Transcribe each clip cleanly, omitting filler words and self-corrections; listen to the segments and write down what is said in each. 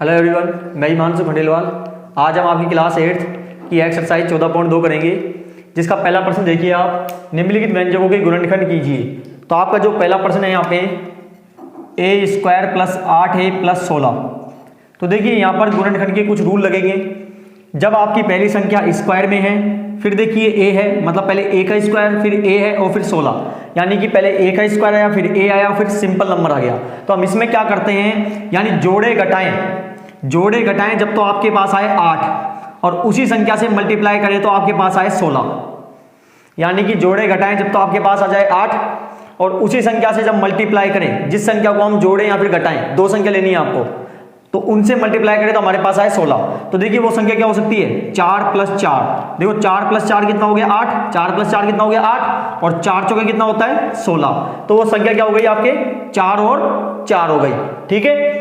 Hello everyone, मैं हिमांशु खंडेलवाल। आज हम आपकी क्लास 8 की एक्सरसाइज 14.2 करेंगे, जिसका पहला प्रश्न देखिए आप। निम्नलिखित व्यंजकों के गुणनखंड कीजिए। तो आपका जो पहला प्रश्न है यहाँ पे a square plus 8a plus 16। तो देखिए यहाँ पर गुणनखंड के कुछ रूल लगेंगे। जब आपकी पहली संख्या स्क्वायर में है, फिर देखिए a है, मतलब पहले a का स्क्वायर, फिर a है और फिर 16, यानी कि पहले a का स्क्वायर आया, फिर a आया, फिर सिंपल नंबर आ गया। तो हम इसमें क्या करते हैं, यानी जोड़े घटाएं जब तो आपके पास आए 8 और उसी संख्या से मल्टीप्लाई करें तो आपके पास आए 16। यानी कि जोड़े घटाएं जब तो आपके पास आ जाए 8 और उसी संख्या से जब मल्टीप्लाई करें, जिस संख्या को हम जोड़ें या फिर घटाएं, दो संख्या लेनी है आपको, तो उनसे मल्टीप्लाई करें तो हमारे पास आए 16। तो देखिए वो संख्या क्या हो सकती है, 4 प्लस 4। देखो 4 प्लस 4 कितना हो गया 8, 4 प्लस 4 कितना हो गया 8, और 4 चौके कितना होता है 16। तो वो संख्या क्या हो गई आपके 4 और 4 हो गई। ठीक है,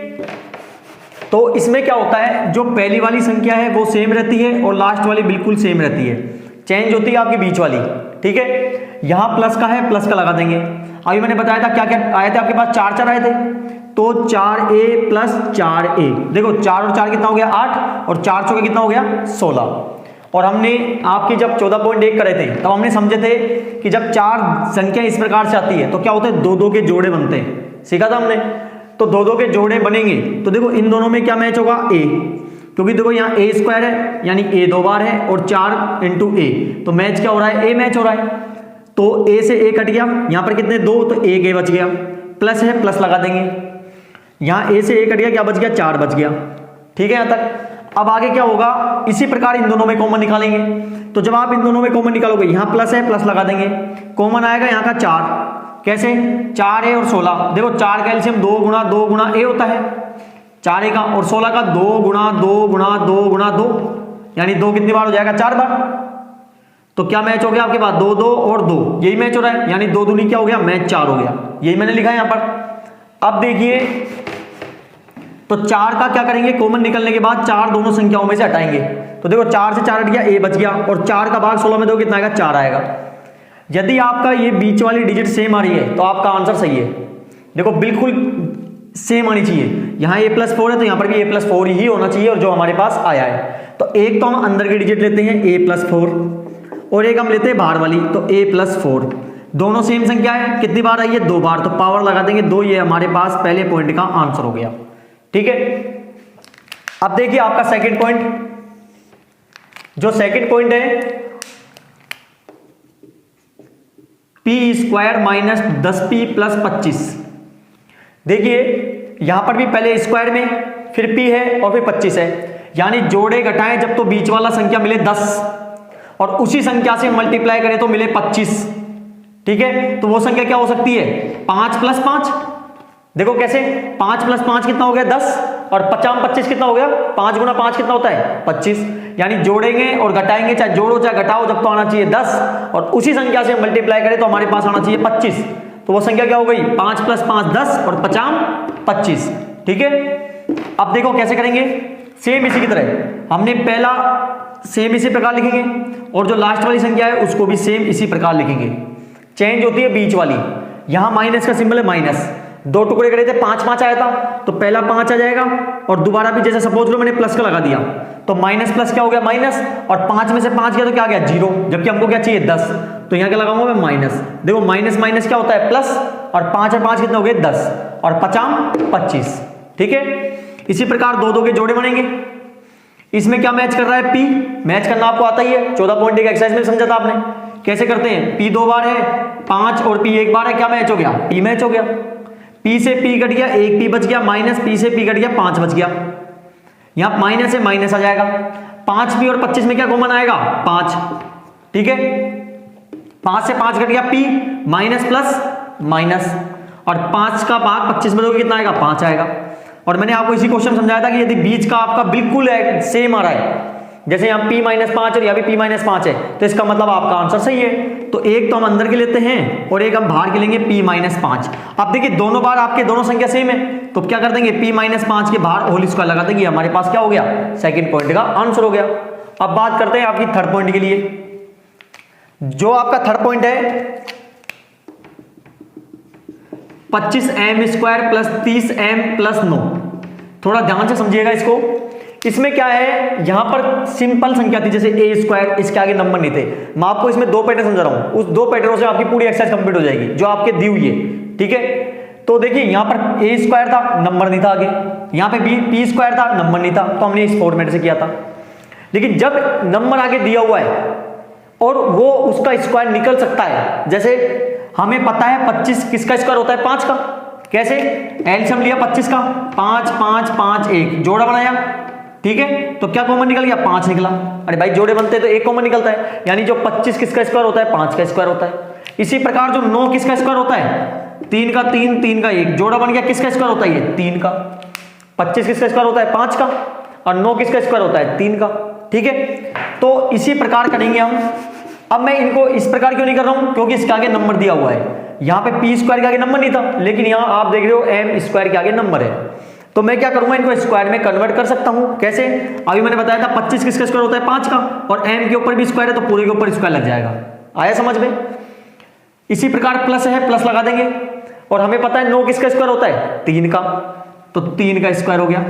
तो इसमें क्या होता है, जो पहली वाली संख्या है वो सेम रहती है और लास्ट वाली बिल्कुल सेम रहती है, चेंज होती है आपकी बीच वाली। ठीक है, यहां प्लस का है, प्लस का लगा देंगे। अभी मैंने बताया था क्या क्या आए थे आपके पास, 4 आए थे, तो 4a प्लस 4a। देखो 4 और 4 कितना हो गया 8, और 4 चौके कितना हो गया 16। और हमने आपकी जब 14.1 करे थे तब हमने समझे थे कि जब चार संख्या इस प्रकार से आती है तो क्या होता है, दो दो के जोड़े बनते हैं, सीखा था हमने। तो दो दो के जोड़े बनेंगे तो देखो इन दोनों में क्या मैच होगा, a, क्योंकि देखो यहाँ a स्क्वायर है यानी a दो बार है, और 4 इंटू a, तो मैच क्या हो रहा है, a मैच हो रहा है। तो a से a कट गया, यहाँ पर कितने 2, तो एक a बच गया, प्लस है प्लस लगा देंगे। यहाँ a से a कट गया, क्या बच गया 4 बच गया। ठीक है यहाँ तक। अब आगे क्या होगा, इसी प्रकार इन दोनों में कॉमन निकालेंगे। तो जब आप इन दोनों में कॉमन निकालोगे, यहाँ प्लस है प्लस लगा देंगे, कॉमन आएगा यहाँ का 4। कैसे, 4a और 16। देखो 4 का एलसीएम 2 गुणा a होता है, 4a का, और 16 का 2 गुणा 2 गुणा 2 गुणा 2, यानी 2 कितनी बार हो जाएगा 4 बार। तो क्या मैच हो गया आपके पास 2 2 और 2, यही मैच हो रहा है, यानी 2 दूनी क्या हो गया मैच 4 हो गया, यही मैंने लिखा है यहाँ पर। अब देखिए, तो 4 का क्या करेंगे, कॉमन निकलने के बाद 4 दोनों संख्याओं में से हटाएंगे। तो देखो 4 से 4 हट गया, a बच गया, और 4 का भाग 16 में दो कितना आएगा 4 आएगा। यदि आपका ये बीच वाली डिजिट सेम आ रही है तो आपका आंसर सही है। देखो बिल्कुल सेम आनी चाहिए, यहाँ a+4 है तो यहाँ पर भी a+4 ही होना चाहिए, और जो हमारे पास आया है। तो एक तो हम अंदर की डिजिट लेते हैं a+4, और एक हम लेते हैं बाहर वाली, तो a+4। दोनों सेम संख्या है, कितनी बार आई है 2 बार, तो पावर लगा देंगे 2, ये हमारे पास पहले पॉइंट का आंसर हो गया। ठीक है, अब देखिए आपका सेकंड पॉइंट, जो सेकंड पॉइंट है p square minus 10p plus 25। देखिए यहां पर भी पहले स्क्वायर में, फिर p है और फिर 25 है, यानी जोड़े घटाएं जब तो बीच वाला संख्या मिले 10 और उसी संख्या से मल्टीप्लाई करें तो मिले 25। ठीक है, तो वो संख्या क्या हो सकती है, 5 प्लस 5। देखो कैसे, 5 प्लस 5 कितना हो गया 10, और 50 25 कितना हो गया, 5 गुणा 5 कितना होता है 25। यानी जोड़ेंगे और घटाएंगे, चाहे जोड़ो चाहे घटाओ, जब तो आना चाहिए 10 और उसी संख्या से मल्टीप्लाई करें तो हमारे पास आना चाहिए 25। तो वो संख्या क्या हो गई, 5 प्लस 5 10 और 50 25। ठीक है, अब देखो कैसे करेंगे, सेम इसी की तरह हमने पहला सेम इसी प्रकार लिखेंगे, और जो लास्ट वाली संख्या है उसको भी सेम इसी प्रकार लिखेंगे। चेंज होती है बीच वाली, यहां माइनस का सिंबल है माइनस, 2 टुकड़े करे थे 5 5 आया था, तो पहला 5 आ जाएगा, और दोबारा भी जैसे सपोज लो मैंने प्लस का लगा दिया, तो माइनस प्लस क्या हो गया माइनस, और 5 में से 5 गया तो क्या आ गया 0, जबकि हमको क्या चाहिए 10, तो यहां क्या लगाऊंगा मैं माइनस। देखो माइनस माइनस क्या होता है प्लस, और 5 और 5 कितने हो गए 10, और 50 25। ठीक है, इसी प्रकार 2 2 के जोड़े बनेंगे। इसमें क्या मैच कर रहा है, p मैच करना आपको आता ही है, 14.1 एक्सरसाइज में समझा था आपने। कैसे करते हैं, p 2 बार है 5 और p 1 बार है, क्या मैच हो गया, p मैच हो गया। p से p कट गया, 1 p बच गया, माइनस p से p कट गया 5 बच गया, यहां माइनस से माइनस आ जाएगा। 5p और 25 में क्या कॉमन आएगा 5। ठीक है, 5 से 5 कट गया p, माइनस प्लस माइनस, और 5 का भाग 25 में दोगे कितना आएगा 5 आएगा। और मैंने आपको इसी क्वेश्चन समझाया था कि यदि बीच का आपका बिल्कुल सेम आ रहा है, जैसे यहाँ p-5 और यहाँ भी p-5 है, तो इसका मतलब आपका आंसर सही है। तो एक तो हम अंदर के लेते हैं और एक हम बाहर के लेंगे p-5। अब देखिए दोनों बार आपके दोनों संख्या सेम है, तो क्या कर देंगे p-5 के बाहर होल स्क्वायर लगा देंगे, हमारे पास क्या हो गया सेकंड पॉइंट का आंसर हो गया। अब बात करते हैं आपकी थर्ड पॉइंट के लिए। जो आपका थर्ड पॉइंट है 25m² प्लस 30m प्लस 9, थोड़ा ध्यान से समझिएगा इसको। इसमें क्या है, यहां पर सिंपल संख्या थी जैसे ए स्क्वायर, इसके आगे नंबर नहीं थे। मैं आपको इसमें 2 पैटर्न समझा रहा हूं, उस 2 पैटर्नों से आपकी पूरी एक्सरसाइज कंप्लीट हो जाएगी जो आपके दी हुई है। ठीक है, तो देखिए यहां पर ए स्क्वायर था, नंबर नहीं था आगे, यहां पे बी स्क्वायर था, नंबर नहीं था, तो हमने इस फॉर्मेट से किया था। लेकिन जब नंबर आगे दिया हुआ है और वो उसका स्क्वायर निकल सकता है, जैसे हमें पता है 25 किसका स्क्वायर होता है, 5 का। कैसे, एलसीएम लिया 25 का, 5 5 5 1 जोड़ा बनाया, ठीक है, तो क्या कॉमन निकल गया, 5 निकला। अरे भाई जोड़े बनते हैं तो एक कॉमन निकलता है, यानी जो 25 किसका स्क्वायर होता है, 5 का स्क्वायर होता है। इसी प्रकार जो 9 किसका स्क्वायर होता है, 3 का 3 3 का 1 जोड़ा बन गया, किसका स्क्वायर होता है, ये 3 का। 25 किसका स्क्वायर होता है, 5 का, और 9 किसका स्क्वायर होता है, 3 का। ठीक है, तो इसी प्रकार करेंगे हम। अब मैं इनको इस प्रकार क्यों नहीं कर रहा हूं, क्योंकि इसके आगे नंबर दिया हुआ है। यहां पे पी स्क्वायर के आगे नंबर नहीं था, लेकिन यहां आप देख रहे हो एम स्क्वायर के आगे नंबर है, तो मैं क्या करूंगा, इनको स्क्वायर में कन्वर्ट कर सकता हूं। कैसे, अभी मैंने बताया था 25 किसका स्क्वायर होता है, 5 का, और एम के ऊपर भी स्क्वायर है तो पूरे के ऊपर स्क्वायर लग जाएगा। आया समझ में। इसी प्रकार प्लस है, प्लस लगा देंगे, और हमें पता है 9 किसका स्क्वायर होता है, 3 का, तो 3 का स्क्वायर हो गया।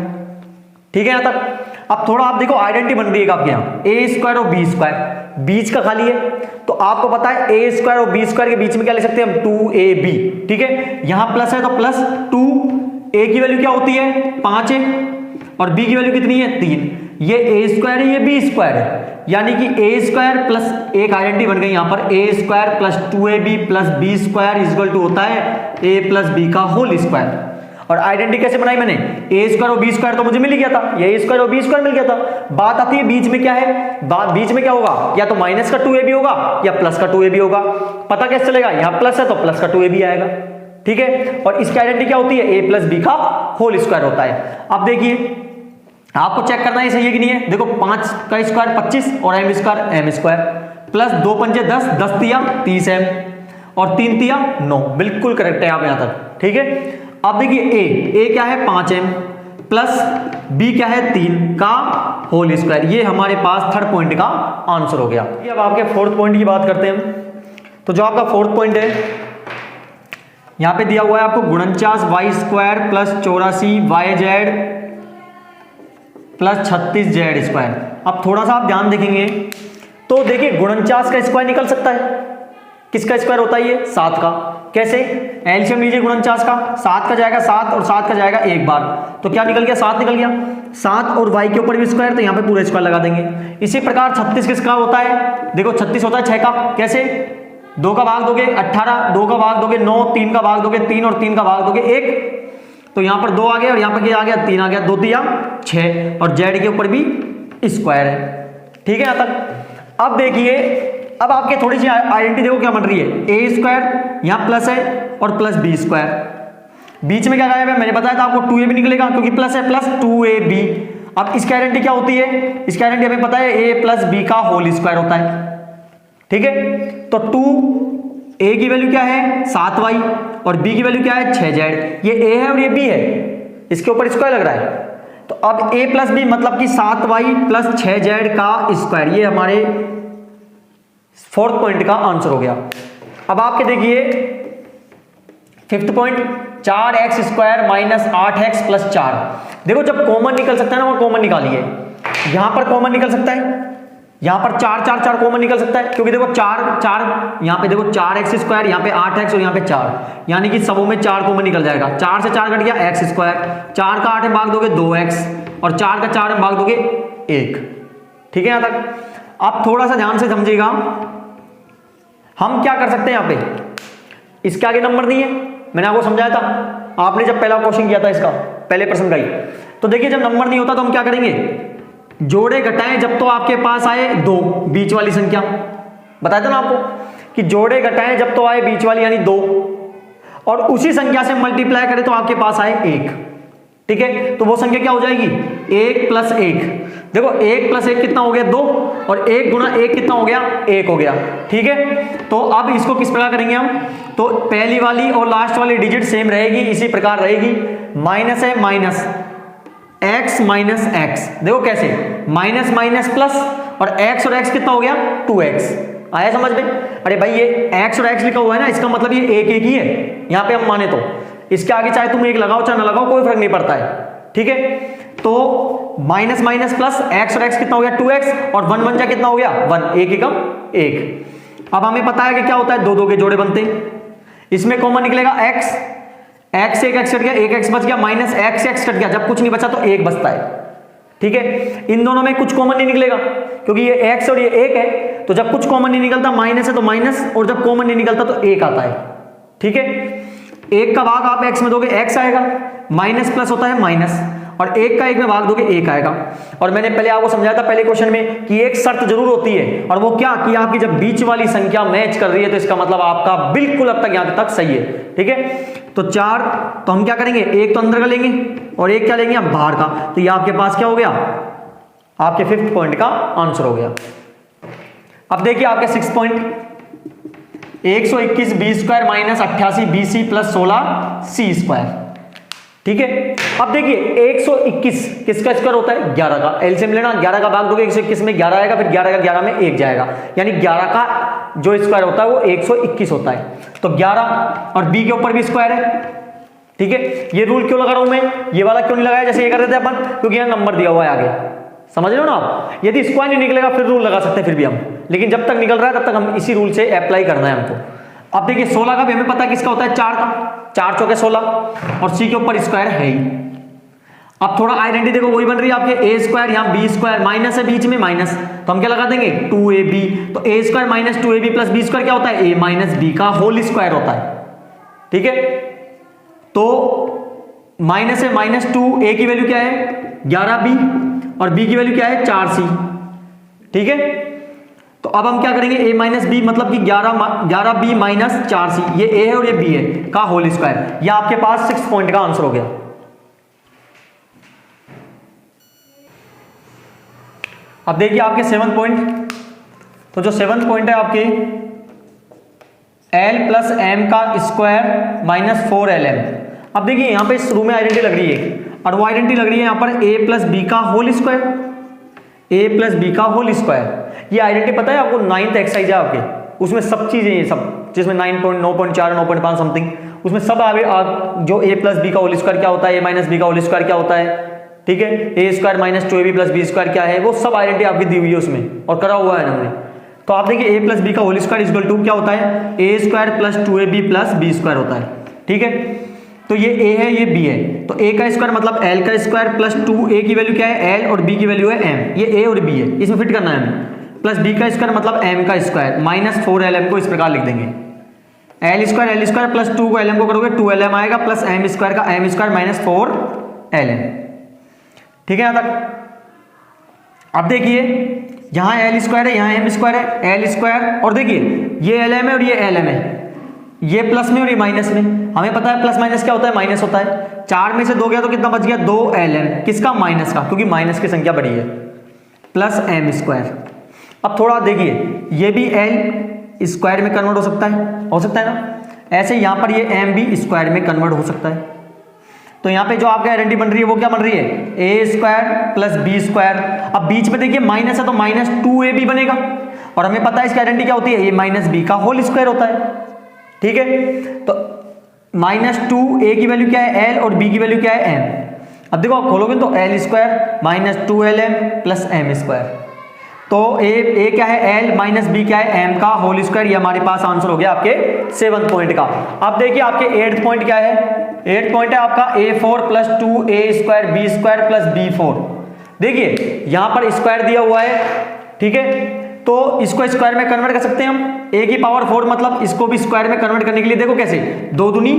ठीक है यहां तक। अब थोड़ा आप देखो आइडेंटिटी बन रही है आपके यहाँ, ए स्क्वायर और बी स्क्वायर, बीच का खाली है, तो आपको पता है ए स्क्वायर और बी स्क्वायर के बीच में क्या ले सकते हैं हम, 2ab। ठीक है, यहां प्लस है तो प्लस 2, ए की वैल्यू क्या होती है, 5 है, और बी की वैल्यू कितनी है, 3। ये ए स्क्वायर है, ये बी स्क्वायर है, यानी कि ए स्क्वायर प्लस एक आइडेंटिटी बन गई यहां पर, A square plus 2ab plus B square equal to होता है ए प्लस बी का होल स्क्वायर। और आइडेंटिटी कैसे बनाई मैंने, ए स्क्वायर और बी स्क्वायर तो मुझे मिल गया था, ये ए स्क्वायर और बी स्क्वायर मिल गया था। बात आती है बीच में क्या है, बीच में क्या होगा, या तो माइनस का 2ab होगा या प्लस का 2ab होगा। पता कैसे चलेगा, यहां प्लस है तो प्लस का 2ab आएगा। ठीक है, और इसकी आइडेंटिटी क्या होती है, ए प्लस बी का होल स्क्वायर होता है। अब देखिए आपको चेक करना है सही है कि नहीं है। देखो 5 का स्क्वायर 25 और m square m square, plus 2 पंजे 10, 10 तिया 30 एम, और 3 तिया 9, बिल्कुल करेक्ट है आप यहां तक। ठीक है, अब देखिए ए क्या है 5m, प्लस बी क्या है 3 का होल स्क्वायर, ये हमारे पास थर्ड पॉइंट का आंसर हो गया। अब आपके फोर्थ पॉइंट की बात करते हैं। तो जो आपका फोर्थ पॉइंट है, यहां पे दिया हुआ है आपको 49 y square plus 84 y z plus 36 z square. अब थोड़ा सा आप ध्यान देखेंगे तो देखिए 49 का स्क्वायर निकल सकता है, किसका स्क्वायर होता है ये, 7 का। कैसे, एलसीएम लीजिए 49 का, 7 का जाएगा 7 और 7 का जाएगा एक बार, तो क्या निकल गया, 7 निकल गया। 7 और y के ऊपर भी स्क्वायर, तो यहाँ पे पूरा स्क्वायर लगा देंगे। इसी प्रकार 36 किसका होता है, देखो 36 होता है 6 का। कैसे, 2 का भाग दोगे 18, 2 का भाग दोगे 9, 3 का भाग दोगे 3 और 3 का भाग दोगे 1, तो यहाँ पर 2 आ गया और यहाँ पर क्या आ गया, 3 आ गया, 2 तिया 6, और जेड के ऊपर भी स्क्वायर है। ठीक है यहाँ तक। अब देखिए, अब आपके थोड़ी सी आइडेंटिटी देखो क्या बन रही है, ए स्क्वायर यहाँ प्लस है और प्लस बी स्क्वायर, बीच में क्या गायब है, मैंने बताया था आपको 2ab निकलेगा क्योंकि प्लस है, प्लस 2ab। अब इसकी आइडेंटिटी क्या होती है, इसकी आइडेंटिटी हमें पता है a प्लस बी का होल स्क्वायर होता है। ठीक है, तो 2a की वैल्यू क्या है 7y और b की वैल्यू क्या है 6z, ये a है और ये b है, इसके ऊपर स्क्वायर लग रहा है। तो अब a प्लस बी मतलब कि 7y प्लस 6z का स्क्वायर, ये हमारे फोर्थ पॉइंट का आंसर हो गया। अब आपके देखिए fifth point, 4x square minus 8x plus 4। देखो जब कॉमन निकल सकता है ना, वहां कॉमन निकालिए। यहां पर कॉमन निकल सकता है, यहां पर 4 4 4 कॉमन निकल सकता है, क्योंकि देखो 4 4 यहां पे देखो 4x स्क्वायर, यहां पे 8x और यहां पे 4, यानी कि सबों में 4 कॉमन निकल जाएगा। 4 से 4 कट गया x स्क्वायर, 4 का 8 में भाग दोगे 2x और 4 का 4 में भाग दोगे 1। ठीक है यहां तक। आप थोड़ा सा ध्यान से समझिएगा, हम क्या कर सकते हैं यहां पे, इसके आगे नंबर नहीं है, मैंने आपको समझाया था, आपने जब पहला क्वेश्चन किया था इसका, पहले प्रश्न का ही। तो देखिए जब नंबर नहीं होता तो हम क्या करेंगे, जोड़े घटाएं जब तो आपके पास आए 2, बीच वाली संख्या, बताया था ना आपको कि जोड़े घटाएं जब तो आए बीच वाली यानी 2, और उसी संख्या से मल्टीप्लाई करें तो आपके पास आए 1। ठीक है, तो वो संख्या क्या हो जाएगी, 1 प्लस 1। देखो 1 प्लस 1 कितना हो गया 2, और 1 गुना 1 कितना हो गया 1 हो गया। ठीक है, तो अब इसको किस प्रकार करेंगे हम, तो पहली वाली और लास्ट वाली डिजिट सेम रहेगी, इसी प्रकार रहेगी। माइनस है माइनस x माइनस एक्स, देखो कैसे, माइनस माइनस प्लस, और x और x कितना हो गया 2x। आया समझ में। अरे भाई ये x और x लिखा हुआ है ना, इसका मतलब ये एक ही है, यहां पे हम माने तो इसके आगे चाहे तुम 1 लगाओ चाहे ना लगाओ कोई फर्क नहीं पड़ता है। ठीक है, तो माइनस माइनस प्लस एक्स और एक्स कितना हो गया 2x और 1 1 जा कितना हो गया 1, एक एकम एक। अब हमें पता है कि क्या होता है, दो दो के जोड़े बनते हैं, इसमें कॉमन निकलेगा x, x से एक x कट गया, एक x बच गया, माइनस x से x कट गया, जब कुछ नहीं बचा तो एक बचता है, ठीक है। इन दोनों में कुछ कॉमन नहीं निकलेगा क्योंकि ये x और ये एक है, तो जब कुछ कॉमन नहीं निकलता माइनस है तो माइनस, और जब कॉमन नहीं निकलता तो एक आता है, ठीक है। एक का भाग आप x में दोगे x आएगा, माइनस प्लस होता है माइनस, और एक का एक में भाग दोगे एक आएगा। और मैंने पहले आपको समझाया था पहले क्वेश्चन में कि एक शर्त जरूर होती है, और वो क्या कि आपकी जब बीच वाली संख्या मैच कर रही है तो इसका मतलब आपका बिल्कुल अब तक यहां तक सही है, ठीक है। तो 4, तो हम क्या करेंगे, एक तो अंदर का लेंगे और एक क्या लेंगे हम बाहर का, तो ये आपके पास क्या हो गया, आपके 5th पॉइंट का आंसर हो गया। अब देखिए आपके 6th point, 121 b square minus 88 b c plus 16 c square, ठीक है। अब देखिए 121 किसका स्क्वायर होता है, 11 का। एलसीएम लेना, 11 का भाग दोगे 121 में 11 आएगा, फिर 11 का 11 में 1 जाएगा, यानी 11 का जो स्क्वायर होता है वो 121 होता है। तो 11 और b के ऊपर भी स्क्वायर है, ठीक है। ये रूल क्यों लगा रहा हूं मैं, ये वाला क्यों नहीं लगाया जैसे ये कर रहे थे अपन, क्योंकि यहां नंबर दिया हुआ है आगे, समझ रहे हो ना आप। यदि स्क्वायर नहीं निकलेगा फिर रूल लगा सकते हैं फिर भी हम, लेकिन जब तक निकल रहा है तब तक हम इसी रूल से अप्लाई करना है हमको। अब देखिए 16 का भी हमें पता है किसका होता है, 4 का, 4 चौके 16, और सी के ऊपर स्क्वायर है ही। अब थोड़ा आइडेंटिटी देखो वही बन रही है आपके, ए स्क्वायर, यहाँ बी स्क्वायर, माइनस है बीच में माइनस, तो हम क्या लगा देंगे 2ab, तो A square minus 2ab plus B square क्या होता है, ए माइनस बी का होल स्क्वायर होता है, ठीक है। तो माइनस है माइनस 2, ए की वैल्यू क्या है 11b और बी की वैल्यू क्या है 4c, ठीक है। तो अब हम क्या करेंगे, a माइनस बी मतलब कि 11b माइनस 4c, ये a है और ये b है का होल स्क्वायर, ये आपके पास 6 पॉइंट का आंसर हो गया। अब देखिए आपके 7th पॉइंट, तो जो 7th पॉइंट है आपके l प्लस एम का स्क्वायर माइनस 4lm। अब देखिए यहां पे इस रूम में आइडेंटिटी लग रही है, और वो आइडेंटिटी लग रही है यहां पर a प्लस बी का whole square, a plus B का होल स्क्वायर। ये आइडेंटिटी पता है आपको, 9th एक्सरसाइज है आपके, उसमें सब चीजें ये सब, जिसमें 9.9.4 9.5 समथिंग, उसमें सब आगे जो a प्लस बी का होल स्क्वायर क्या होता है, a माइनस बी का होल स्क्वायर क्या होता है, ठीक है, A square minus 2ab plus B square क्या है, वो सब आइडेंटिटी आपकी दी हुई है उसमें और करा हुआ है हमने। तो आप देखिए a प्लस बी का होल स्क्वायर इक्वल टू क्या होता है, A square plus 2ab plus B square होता है, ठीक है। तो ये a है ये b है, तो a का स्क्वायर मतलब l का स्क्वायर प्लस 2a की वैल्यू क्या है l और b की वैल्यू है m, ये a और b है, इसमें फिट करना है हमें, प्लस b का स्क्वायर मतलब m का स्क्वायर माइनस 4lm को इस प्रकार लिख देंगे, l स्क्वायर प्लस 2 को lm को करोगे 2lm आएगा, प्लस m स्क्वायर का m स्क्वायर माइनस 4lm, ठीक है यहां तक। अब देखिए यहां l स्क्वायर है, यहां m स्क्वायर है, l स्क्वायर, और देखिए ये lm है और ये lm है, ये प्लस में और ये माइनस में, हमें पता है प्लस माइनस क्या होता है, माइनस होता है। 4 में से 2 गया तो कितना बच गया 2lm, किसका, माइनस का, क्योंकि माइनस की संख्या बड़ी है, प्लस m स्क्वायर। अब थोड़ा देखिए ये भी l स्क्वायर में कन्वर्ट हो सकता है ना, ऐसे यहां पर ये m भी स्क्वायर में कन्वर्ट हो सकता है। तो यहाँ पे जो आपका आइडेंटिटी बन रही है वो क्या बन रही है, A square plus B square. अब बीच में देखिए माइनस है तो माइनस 2ab बनेगा, और हमें पता है इसकी आइडेंटिटी क्या होती है, ए माइनस बी का होल स्क्वायर होता है, ठीक है। तो माइनस 2, ए की वैल्यू क्या है l और b की वैल्यू क्या है m। अब देखो आप खोलोगे तो l square minus 2lm plus m square, तो a क्या है l माइनस b क्या है m का होल स्क्वायर, ये हमारे पास आंसर हो गया आपके 7th पॉइंट का। अब देखिए आपके 8th पॉइंट क्या है, 8th पॉइंट है आपका a4 plus 2a square b square plus b4। देखिए यहां पर स्क्वायर दिया हुआ है, ठीक है, तो इसको स्क्वायर में कन्वर्ट कर सकते हैं हम, a की पावर 4 मतलब इसको भी स्क्वायर में कन्वर्ट करने के लिए देखो कैसे, 2 दूनी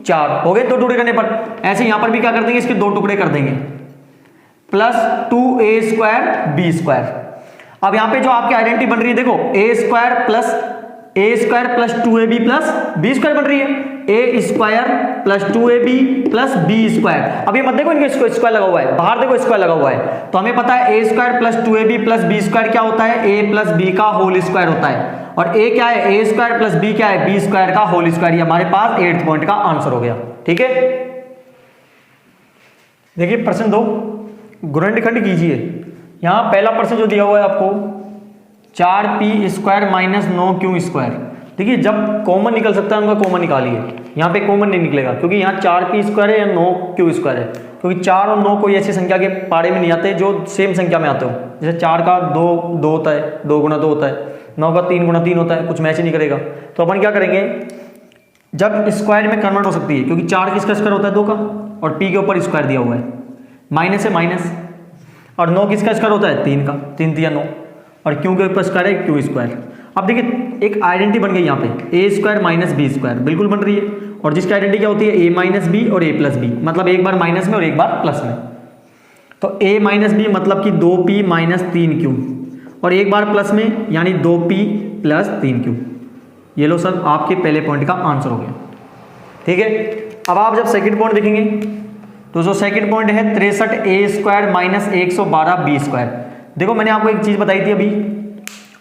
4 हो गए, 2 टुकड़े करने पर, ऐसे यहां पर भी क्या कर देंगे, इसके 2 टुकड़े कर देंगे, plus 2a square b square. अब यहां पे जो आपकी आइडेंटिटी बन रही है देखो, a square plus 2ab plus b square बन रही है, a square plus 2ab plus b square. अब ये मत देखो इनके स्क्वायर लगा हुआ है, बाहर देखो स्क्वायर लगा हुआ है, तो हमें पता है a square plus 2ab plus b square क्या होता है, a प्लस b का होल स्क्वायर होता है, और a क्या है, a स्क्वायर प्लस b क्या है, b स्क्वायर का होल स्क्वायर। ये हमारे पास 8th पॉइंट का आंसर हो गया, ठीक है। देखिए प्रश्न 2, गुणनखंड कीजिए। यहां पहला प्रश्न जो दिया हुआ है आपको 4p square minus 9q square. देखिए जब कॉमन निकल सकता है उनका कॉमन निकालिए, यहाँ पे कॉमन नहीं निकलेगा क्योंकि यहाँ 4p स्क्वायर है या 9q स्क्वायर है, क्योंकि 4 और 9 कोई ऐसी संख्या के पारे में नहीं आते जो सेम संख्या में आते हो। जैसे 4 का 2 होता है, 2 गुना 2 होता है, 9 का 3 गुना 3 होता है, कुछ मैच ही नहीं करेगा। तो अपन क्या करेंगे, जब स्क्वायर में कन्वर्ट हो सकती है, क्योंकि 4 किसका स्क्वायर होता है 2 का, और p के ऊपर स्क्वायर दिया हुआ है, माइनस है माइनस, और 9 किसका स्क्वायर होता है 3 का, 3 तिया 9, और क्यू के ऊपर स्क्वायर है क्यू स्क्वायर। अब देखिए एक आइडेंटिटी बन गई यहाँ पे, ए स्क्वायर माइनस बी स्क्वायर बिल्कुल बन रही है, और जिसकी आइडेंटिटी क्या होती है ए माइनस बी और ए प्लस बी, मतलब एक बार माइनस में और एक बार प्लस में। तो ए माइनस बी मतलब कि 2p माइनस 3q, और एक बार प्लस में यानी 2p प्लस 3q। ये लो सर आपके पहले पॉइंट का आंसर हो गया। ठीक है, अब आप जब सेकंड पॉइंट देखेंगे तो जो सेकंड पॉइंट है 63 ए स्क्वायर माइनस 112 बी स्क्वायर। देखो मैंने आपको एक चीज बताई थी अभी,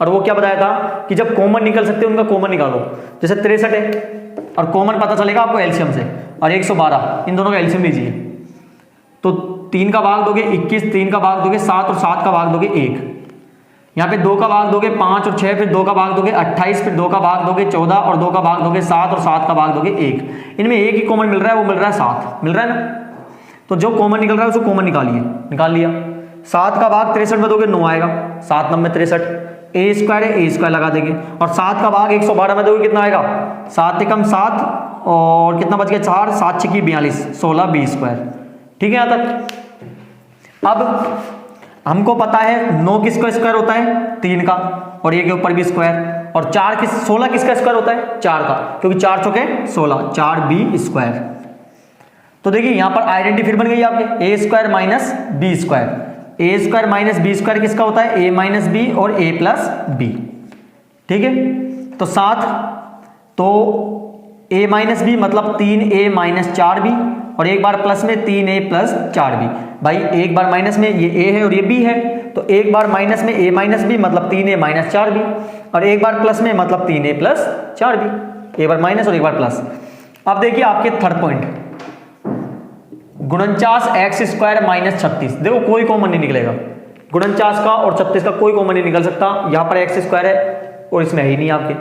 और वो क्या बताया था कि जब कॉमन निकल सकते हैं उनका कॉमन निकालो। जैसे 63 है और कॉमन पता चलेगा आपको एलसीएम से, और 112 इन दोनों का एलसीएम लीजिए, तो 3 का भाग दोगे 21, 3 का भाग दोगे 7 और 7 का भाग दोगे 1। यहाँ पे 2 का भाग दोगे 5 और 6, फिर 2 का भाग दोगे 28, फिर 2 का भाग दोगे 14 और 2 का भाग दोगे 7 और 7 का भाग दोगे 1। इनमें एक ही कॉमन मिल रहा है, वो मिल रहा है 7 मिल रहा है ना। तो जो कॉमन निकल रहा है उसको कॉमन निकालिए, निकाल लिया। 7 का भाग 63 में दोगे 9 आएगा, 7 9 63, ए स्क्वायर है ए स्क्वायर लगा देंगे, और 7 का भाग 112 में दोगे कितना आएगा, 7 एकम 7 और कितना बच गया 4, 7 6 42, 16 बी स्क्वायर। ठीक है यहाँ तक। अब हमको पता है 9 किसका स्क्वायर होता है 3 का, और ये के ऊपर भी स्क्वायर, और 16 किसका स्क्वायर होता है 4 का, क्योंकि 4 चौके 16, 4 बी स्क्वायर। तो देखिए यहां पर आइडेंटिटी फिर बन गई आपके ए स्क्वायर माइनस बी स्क्वायर। ए स्क्वायर माइनस बी स्क्वायर किसका होता है ए माइनस बी और ए प्लस बी। ठीक है, तो 7 तो ए माइनस बी मतलब 3a माइनस 4b, और एक बार प्लस में 3a प्लस 4b। भाई एक बार माइनस में ये a है और ये b है, तो एक बार माइनस में a माइनस b मतलब 3a माइनस 4b, और एक बार प्लस में मतलब 3a प्लस 4b, एक बार माइनस और एक बार प्लस। अब देखिए आपके third point, 49 x square minus 36। देखो कोई कॉमन नहीं निकलेगा, 49 का और 36 का कोई कॉमन नहीं निकल सकता। यहाँ पर एक्स स्क्वायर है और इसमें है ही नहीं आपके,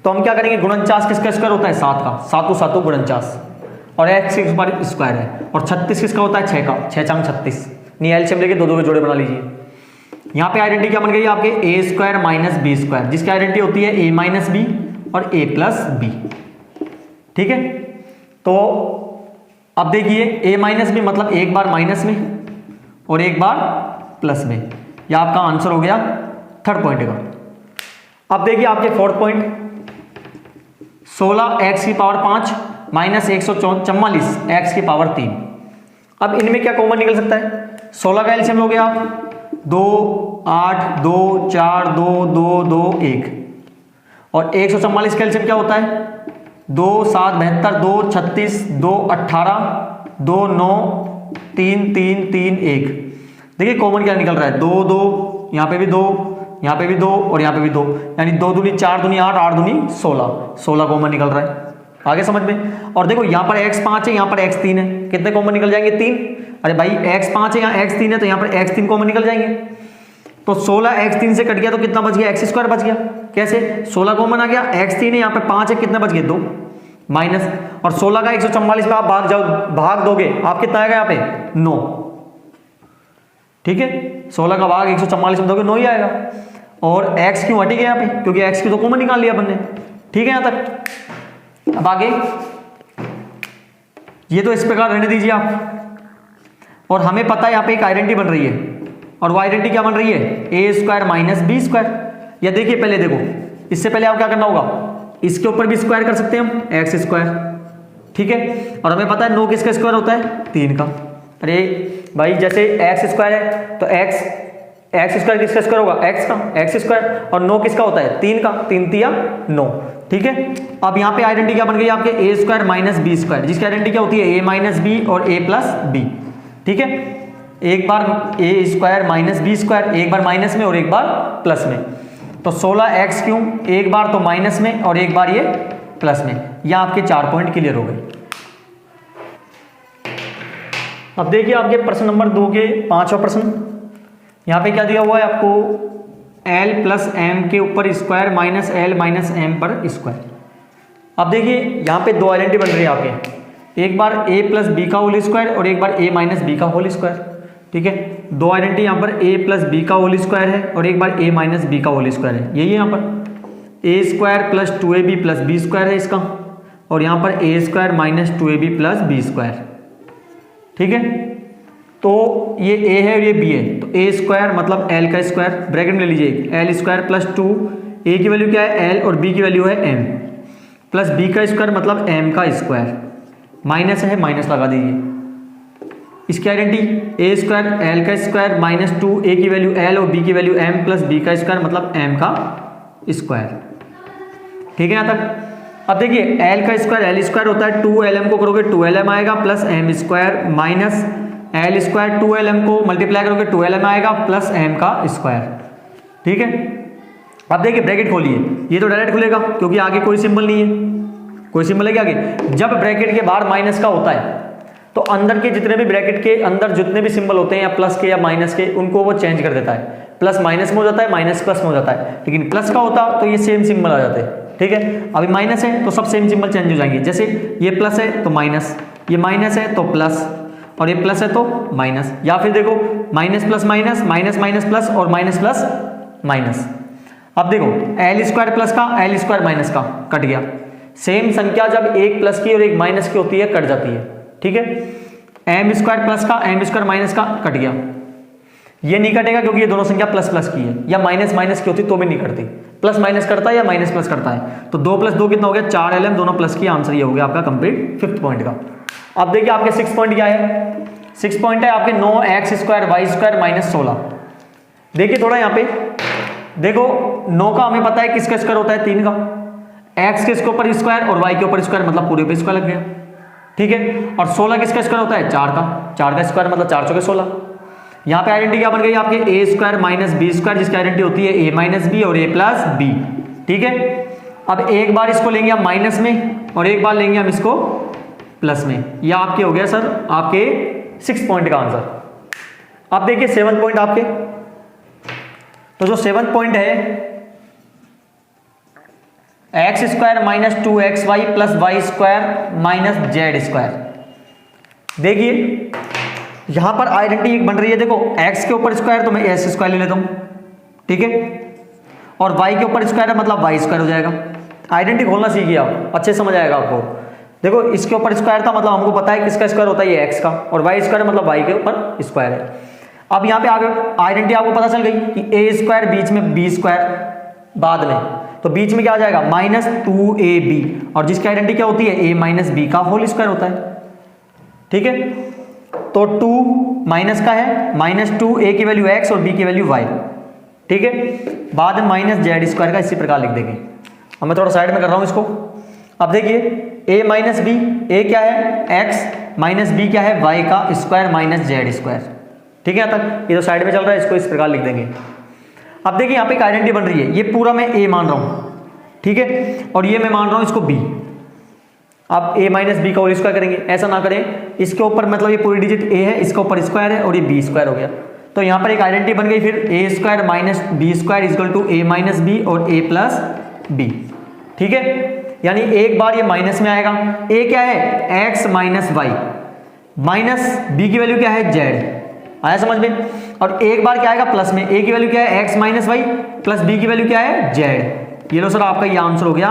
तो हम क्या करेंगे 49 किसका स्क्वायर होता है 7 का, 7 7 49, और एक्स स्क्वायर है, और 36 किसका होता है 6 का, 6 चांग 36। नहीं एलसीएम लेके दो के जोड़े बना लीजिए। यहाँ पे आइडेंटिटी क्या बन गई आपके ए स्क्वायर माइनस बी स्क्वायर, जिसकी आइडेंटिटी होती है ए माइनस बी और ए प्लस बी। ठीक है, तो अब देखिए a माइनस बी मतलब एक बार माइनस में और एक बार प्लस में, यह आपका आंसर हो गया थर्ड पॉइंट का। अब देखिए आपके फोर्थ पॉइंट, 16 एक्स की पावर 5 माइनस 144 एक्स की पावर 3। अब इनमें क्या कॉमन निकल सकता है, 16 का एलसीएम लोगे आप 2 8 2 4 2 2 2 1, और 144 का एलसीएम क्या होता है 2 7 72 2 36 2 18 2 9 3 3 3 1। देखिए कॉमन क्या निकल रहा है 2 2, यहाँ पे भी 2, यहाँ पे भी 2 और यहाँ पे भी 2, यानी 2 दूनी 4 दूनी 8 8 दूनी 16, 16 कॉमन निकल रहा है। आगे समझ में। और देखो यहाँ पर x5 है, यहाँ पर x3 है, कितने कॉमन निकल जाएंगे 3। अरे भाई x5 है यहाँ x3 है, तो यहाँ पर x3 कॉमन निकल जाएंगे। तो 16 x3 से कट गया तो कितना बच गया एक्स स्क्वायर बच गया। कैसे 16 कॉमन आ गया, x3 है यहाँ पे 5 है, कितने बच गए 2 माइनस, और 16 का 144 में आप भाग दोगे आप कितना आएगा यहाँ पे 9। ठीक है, 16 का भाग 144 में दोगे 9 ही आएगा। और x क्यों हटी गया यहाँ पे, क्योंकि x की तो कॉमन निकाल लिया अपन ने। ठीक है यहाँ तक। अब आगे ये तो इस प्रकार रहने दीजिए आप, और हमें पता है यहाँ पे एक आइडेंटिटी बन रही है, और वो आइडेंटिटी क्या बन रही है A square minus b square. या देखिए पहले देखो, इससे पहले आप क्या करना होगा, इसके ऊपर भी स्क्वायर कर सकते हैं हम एक्स स्क्वायर। ठीक है, और हमें पता है 9 किसका स्क्वायर होता है 3 का। अरे भाई जैसे एक्स स्क्वायर है तो एक्स स्क्वायर किसका स्क्वायर होगा एक्स का, एक्स स्क्वायर, और 9 किसका होता है 3 का, 3 तिया 9। ठीक है, अब यहाँ पे आइडेंटिटी क्या बन गई आपके ए स्क्वायर माइनस बी स्क्वायर, जिसकी आइडेंटिटी क्या होती है ए माइनस बी और ए प्लस बी। ठीक है, एक बार ए स्क्वायर माइनस बी स्क्वायर, एक बार माइनस में और एक बार प्लस में। तो 16 एक्स क्यों, एक बार तो माइनस में और एक बार ये प्लस में। यह आपके 4 पॉइंट क्लियर हो गए। अब देखिए आपके प्रश्न नंबर 2 के 5वां प्रश्न, यहाँ पे क्या दिया हुआ है आपको l प्लस एम के ऊपर square minus l minus m पर स्क्वायर। अब देखिए यहाँ पे 2 आइडेंटिटी बन रही है आपके, एक बार a प्लस बी का होल स्क्वायर और एक बार a माइनस बी का होल स्क्वायर। ठीक है, दो आइडेंटिटी यहाँ पर a प्लस बी का होल स्क्वायर है और एक बार a माइनस बी का होल स्क्वायर है। यही है यहाँ पर a square plus 2ab plus B square है इसका, और यहाँ पर a square minus 2ab plus B square. ठीक है, तो ये a है और ये b है, तो a स्क्वायर मतलब l का स्क्वायर, ब्रैकेट में ले लीजिए l स्क्वायर प्लस 2, a की वैल्यू क्या है l और b की वैल्यू है m, प्लस b का स्क्वायर मतलब m का स्क्वायर, माइनस है माइनस लगा दीजिए। इसकी आइडेंटिटी a स्क्वायर l का स्क्वायर माइनस 2, a की वैल्यू l और b की वैल्यू m प्लस b का स्क्वायर मतलब m का स्क्वायर। ठीक है यहाँ तक। अब देखिए l का स्क्वायर l स्क्वायर होता है 2lm को करोगे 2lm आएगा, plus m square minus l square 2lm को मल्टीप्लाई करोगे 2lm आएगा, प्लस m का स्क्वायर। ठीक है, अब देखिए ब्रैकेट खोलिए, ये तो डायरेक्ट खुलेगा क्योंकि आगे कोई सिंबल नहीं है, कोई सिंबल है क्या आगे। जब ब्रैकेट के बाहर माइनस का होता है तो अंदर के जितने भी ब्रैकेट के अंदर जितने भी सिंबल होते हैं या प्लस के या माइनस के, उनको वो चेंज कर देता है। प्लस माइनस में हो जाता है, माइनस प्लस में हो जाता है, लेकिन प्लस का होता तो ये सेम सिंबल आ जाते हैं। ठीक है, अभी माइनस है तो सब सेम सिंबल चेंज हो जाएंगे, जैसे ये प्लस है तो माइनस, ये माइनस है तो प्लस, और ये प्लस है तो माइनस, या फिर देखो minus plus minus, minus minus plus और माइनस प्लस माइनस। अब देखो एल स्क्वायर प्लस का एल स्क्वायर माइनस का कट गया। सेम संख्या जब एक प्लस की और एक माइनस की होती है कट जाती है। ठीक है, एम स्क्वायर प्लस का एम स्क्वायर माइनस का कट गया, ये नहीं कटेगा क्योंकि ये दोनों संख्या प्लस प्लस की है, या माइनस माइनस की होती तो भी नहीं कटती। प्लस माइनस करता है या माइनस प्लस करता है, तो 2 + 2 कितना हो गया 4lm, दोनों प्लस की, आंसर ये हो गया आपका कंप्लीट 5th पॉइंट का। अब देखिए आपके 6th पॉइंट क्या है। 6th पॉइंट है आपके 9x square Y square minus 16। देखिए थोड़ा यहाँ पे देखो, 9 का हमें पता है किसका स्क्वायर होता है 3 का, x के इसके ऊपर स्क्वायर और y के ऊपर स्क्वायर मतलब पूरे पे स्क्वायर लग गया। ठीक है, और 16 किसका स्क्वायर होता है 4 का स्क्वायर मतलब 4 चौके 16। यहाँ पे आइडेंटिटी क्या बन गई आपके a square minus b square, जिसकी आइडेंटिटी होती है a माइनस बी और a प्लस बी। ठीक है, अब एक बार इसको लेंगे हम माइनस में और एक बार लेंगे हम इसको प्लस में, यह आपके हो गया सर आपके 6th पॉइंट का आंसर। अब देखिए 7th पॉइंट आपके, तो जो 7th पॉइंट है x square minus 2xy plus y square minus z square. देखिए यहां पर आइडेंटिटी एक बन रही है, देखो x के ऊपर स्क्वायर तो मैं s स्क्वायर ले लेता हूं। ठीक है, और y के ऊपर स्क्वायर है मतलब y स्क्वायर हो जाएगा। आइडेंटिटी खोलना सीखिए आप, अच्छे समझ आएगा आपको। देखो इसके ऊपर स्क्वायर था मतलब हमको पता है किसका स्क्वायर होता है, ये x का, और y स्क्वायर मतलब y के ऊपर स्क्वायर है। अब यहाँ पे आगे आइडेंटिटी आपको पता चल गई कि a स्क्वायर बीच में b स्क्वायर बाद में, तो बीच में क्या आ जाएगा माइनस 2ab, और जिसकी आइडेंटिटी क्या होती है a माइनस बी का होल स्क्वायर होता है। ठीक है, तो 2 माइनस का है माइनस 2, a की वैल्यू x और b की वैल्यू y। ठीक है, बाद में माइनस जेड स्क्वायर का इसी प्रकार लिख देंगे। अब मैं थोड़ा साइड में कर रहा हूं इसको। अब देखिए a माइनस बी, a क्या है x माइनस b क्या है y का स्क्वायर माइनस जेड स्क्वायर। ठीक है, यहाँ तक ये तो साइड में चल रहा है, इसको इस प्रकार लिख देंगे। अब देखिए यहाँ पे एक आइडेंटिटी बन रही है, ये पूरा मैं a मान रहा हूँ। ठीक है, और ये मैं मान रहा हूँ इसको b। अब a माइनस बी का होल स्क्वायर करेंगे, ऐसा ना करें, इसके ऊपर मतलब ये पूरी डिजिट a है, इसके ऊपर स्क्वायर है और ये b स्क्वायर हो गया, तो यहाँ पर एक आइडेंटिटी बन गई फिर a square minus b square equal to a minus b और a प्लस बी। ठीक है, यानी एक बार ये माइनस में आएगा, a क्या है x minus y, minus b की वैल्यू क्या है z, आया समझ में, और एक बार क्या आएगा प्लस में, a की वैल्यू क्या है x minus y plus b की वैल्यू क्या है z। ये लो सर आपका ये आंसर हो गया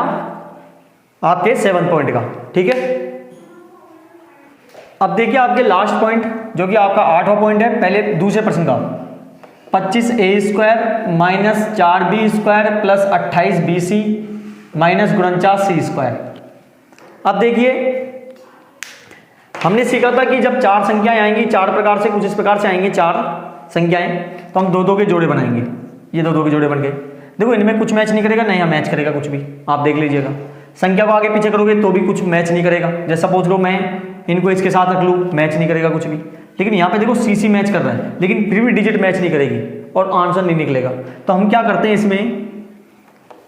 आपके 7th पॉइंट का। ठीक है, अब देखिए आपके लास्ट पॉइंट जो कि आपका 8वां पॉइंट है, पहले दूसरे प्रश्न का 25a square minus 4b square plus 28bc minus 49c square. अब देखिए हमने सीखा था कि जब 4 संख्याएं आएंगी 4 प्रकार से, कुछ इस प्रकार से आएंगी 4 संख्याएं, तो हम 2-2 के जोड़े बनाएंगे। ये 2-2 के जोड़े बन गए। देखो इनमें कुछ मैच नहीं करेगा, नहीं यहाँ मैच करेगा कुछ भी, आप देख लीजिएगा। संख्या को आगे पीछे करोगे तो भी कुछ मैच नहीं करेगा, जैसा सपोज लो मैं इनको इसके साथ रख लूँ, मैच नहीं करेगा कुछ भी। लेकिन यहाँ पे देखो सी मैच कर रहा है, लेकिन फिर भी डिजिट मैच नहीं करेगी और आंसर नहीं निकलेगा। तो हम क्या करते हैं इसमें,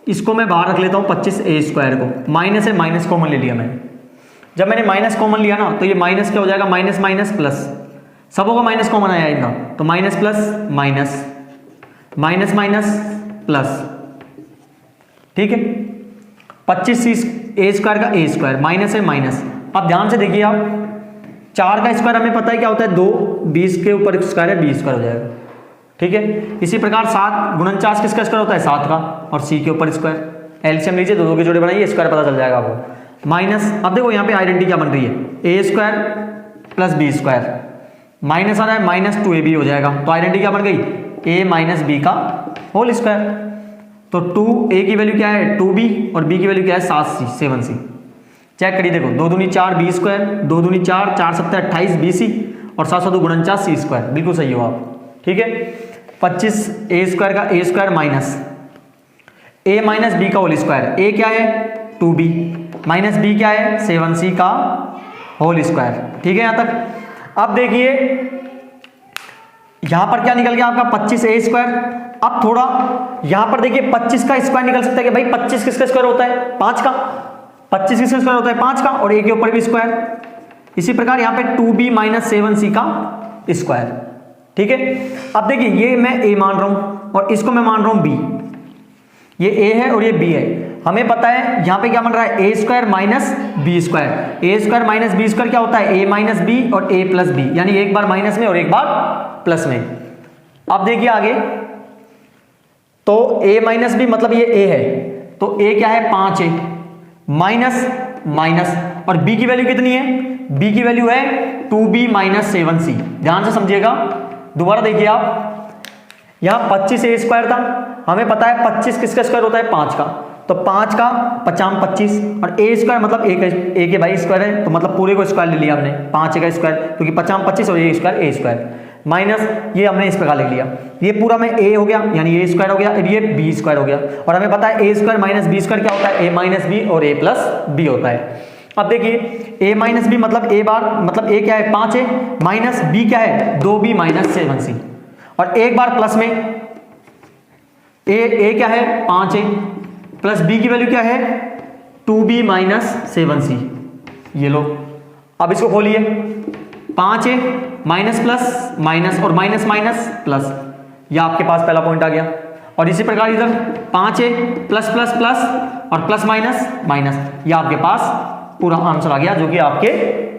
इसको मैं बाहर रख लेता हूँ 25a स्क्वायर को, माइनस है माइनस कॉमन ले लिया मैंने। जब मैंने माइनस कॉमन लिया ना तो ये माइनस क्या हो जाएगा, माइनस माइनस प्लस, सबों का माइनस कॉमन आया इनका, तो minus plus minus, minus minus plus. ठीक है, 25c a स्क्वायर का a स्क्वायर, माइनस है माइनस, अब ध्यान से देखिए आप, 4 का स्क्वायर हमें पता है क्या होता है 2, 20 के ऊपर स्क्वायर है 20 स्क्वायर हो जाएगा, ठीक है। इसी प्रकार 7 गुणन 4 किसका स्क्वायर होता है 7 का, और सी के ऊपर स्क्वायर, एलसीएम लीजिए, दो के जोड़े बनाइए, स्क्वायर पता चल जाएगा आपको। माइनस, अब देखो यहाँ पे आइडेंटिटी क्या बन रही है, A square plus B square, minus आ रहा है माइनस 2ab हो जाएगा, तो आइडेंटिटी क्या बन गई, a माइनस बी का होल स्क्वायर। तो 2a की वैल्यू क्या है 2b और b की वैल्यू क्या है 7c। चेक करिए, देखो 2 दूनी 4 बी स्क्वायर, 2 दूनी 4, 4 सत्ते 28 bc और 7 7 गुणन 4 सी स्क्वायर, बिल्कुल सही हो आप, ठीक है। 25 a स्क्वायर का a square minus a minus B का होल स्क्वायर, a क्या है 2b माइनस b क्या है 7c का होल स्क्वायर, ठीक है यहाँ तक। अब देखिए यहां पर क्या निकल गया आपका 25a स्क्वायर। अब थोड़ा यहां पर देखिए 25 का स्क्वायर निकल सकता है कि भाई 25 किसका स्क्वायर होता है 5 का, 25 किसका स्क्वायर होता है 5 का, और a के ऊपर भी स्क्वायर। इसी प्रकार यहां पे 2b माइनस 7c का स्क्वायर, ठीक है। अब देखिए ये मैं a मान रहा हूं और इसको मैं मान रहा हूं b, ये a है और ये b है। हमें पता है यहां पे क्या बन रहा है a square minus b square, a square minus b square क्या होता है a माइनस बी और a प्लस बी, यानी एक बार माइनस में और एक बार प्लस में। अब देखिए आगे, तो a माइनस बी मतलब ये a है, तो a क्या है 5a माइनस माइनस, और b की वैल्यू कितनी है, b की वैल्यू है 2b माइनस 7c। ध्यान से समझिएगा, दोबारा देखिए आप, यहां 25a स्क्वायर था, हमें पता है 25 किसका स्क्वायर होता है 5 का, तो 5 का 50 25 और a स्क्वायर मतलब a के भाई स्क्वायर है, तो मतलब पूरे को स्क्वायर ले लिया हमने 5 का स्क्वायर, क्योंकि 50 25 और a स्क्वायर माइनस ये हमने इस प्रकार लिख लिया, ये पूरा में a हो गया यानी a स्क्वायर हो गया, और ये b स्क्वायर हो गया, और हमें पता है a square minus b square क्या होता है a माइनस बी और a प्लस b होता है। अब देखिए a माइनस बी मतलब a बार मतलब a क्या है 5a माइनस b क्या है 2b माइनस 7c, और एक बार प्लस में a क्या है 5a प्लस b की वैल्यू क्या है 2b माइनस 7c। ये लो, अब इसको खोलिए, 5a माइनस प्लस माइनस और माइनस माइनस प्लस, यह आपके पास पहला पॉइंट आ गया। और इसी प्रकार इधर 5a प्लस प्लस प्लस और प्लस माइनस माइनस, यह आपके पास पूरा आंसर आ गया, जो कि आपके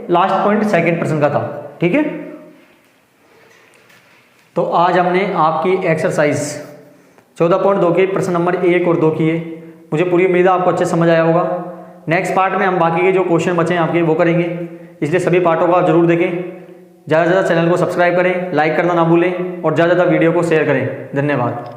लास्ट पॉइंट सेकंड प्रश्न का था, ठीक है। तो आज हमने आपकी एक्सरसाइज 14.2 के प्रश्न नंबर 1 और 2 किए। मुझे पूरी उम्मीद है आपको अच्छे समझ आया होगा। नेक्स्ट पार्ट में हम बाकी के जो क्वेश्चन बचे हैं आपके वो करेंगे, इसलिए सभी पार्टों को आप जरूर देखें। ज़्यादा से ज़्यादा चैनल को सब्सक्राइब करें, लाइक करना ना भूलें और ज़्यादा से ज़्यादा वीडियो को शेयर करें। धन्यवाद।